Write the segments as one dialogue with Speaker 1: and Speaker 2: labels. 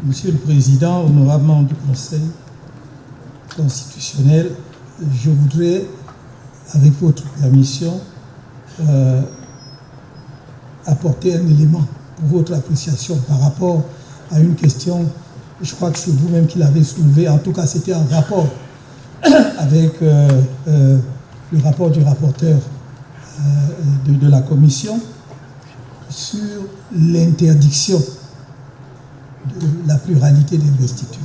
Speaker 1: Monsieur le Président, honorable membre du Conseil constitutionnel, je voudrais, avec votre permission, apporter un élément pour votre appréciation par rapport à une question, je crois que c'est vous-même qui l'avez soulevée, en tout cas c'était en rapport avec le rapport du rapporteur de la commission sur l'interdiction de la pluralité d'investiture.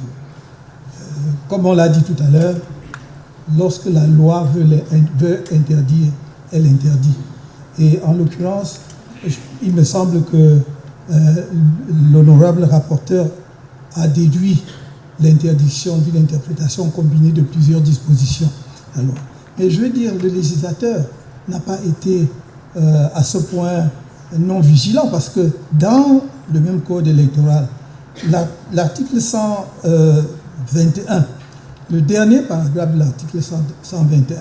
Speaker 1: Comme on l'a dit tout à l'heure, lorsque la loi veut interdire, elle interdit. Et en l'occurrence, il me semble que l'honorable rapporteur a déduit l'interdiction d'une interprétation combinée de plusieurs dispositions. Alors, mais je veux dire, le législateur n'a pas été à ce point non vigilant, parce que dans le même code électoral, l'article 121, le dernier paragraphe de l'article 121,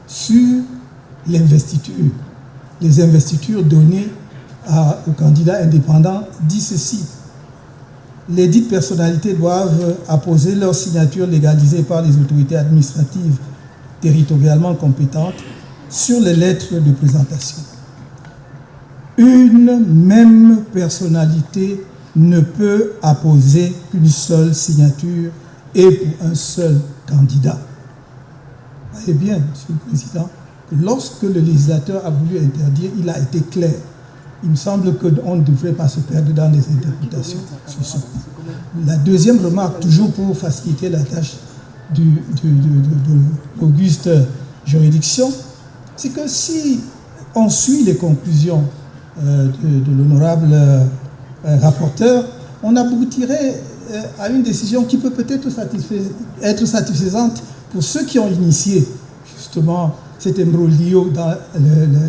Speaker 1: sur l'investiture, les investitures données aux candidats indépendants, dit ceci: les dites personnalités doivent apposer leur signature légalisée par les autorités administratives territorialement compétentes sur les lettres de présentation. Une même personnalité ne peut apposer qu'une seule signature et pour un seul candidat. Voyez bien, Monsieur le Président, que lorsque le législateur a voulu interdire, il a été clair. Il me semble qu'on ne devrait pas se perdre dans les interprétations sur ce point. La deuxième remarque, toujours pour faciliter la tâche de l'auguste juridiction, c'est que si on suit les conclusions de l'honorable rapporteur, on aboutirait à une décision qui peut peut-être être satisfaisante pour ceux qui ont initié justement cet imbroglio dans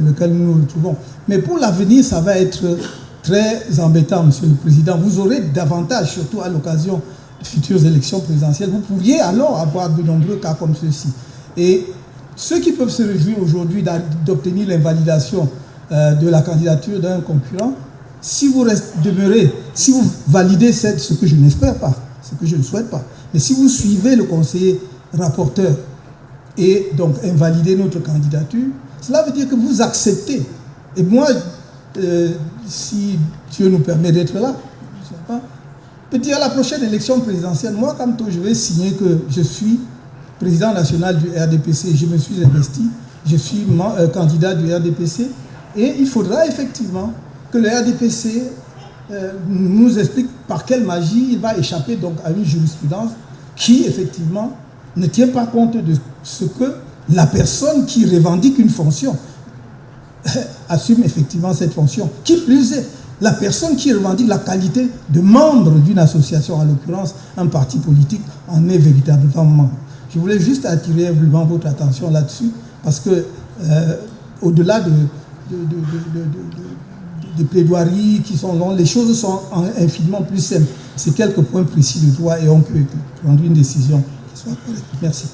Speaker 1: lequel nous nous retrouvons. Mais pour l'avenir, ça va être très embêtant, Monsieur le Président. Vous aurez davantage, surtout à l'occasion de futures élections présidentielles, vous pourriez alors avoir de nombreux cas comme ceux-ci. Et ceux qui peuvent se réjouir aujourd'hui d'obtenir l'invalidation de la candidature d'un concurrent, si vous demeurez, si vous validez ce que je n'espère pas, ce que je ne souhaite pas, mais si vous suivez le conseiller rapporteur et donc invalider notre candidature, cela veut dire que vous acceptez. Et moi, si Dieu nous permet d'être là, peut-être à la prochaine élection présidentielle, moi, comme toi, je vais signer que je suis président national du RDPC, je me suis investi, je suis candidat du RDPC, et il faudra effectivement que le RDPC nous explique par quelle magie il va échapper donc à une jurisprudence qui, effectivement, ne tient pas compte de ce que la personne qui revendique une fonction assume effectivement cette fonction. Qui plus est, la personne qui revendique la qualité de membre d'une association, en l'occurrence un parti politique, en est véritablement membre. Je voulais juste attirer vraiment votre attention là-dessus, parce que au-delà des plaidoiries qui sont longues, les choses sont infiniment plus simples. C'est quelques points précis de droit et on peut prendre une décision qui soit correcte. Merci.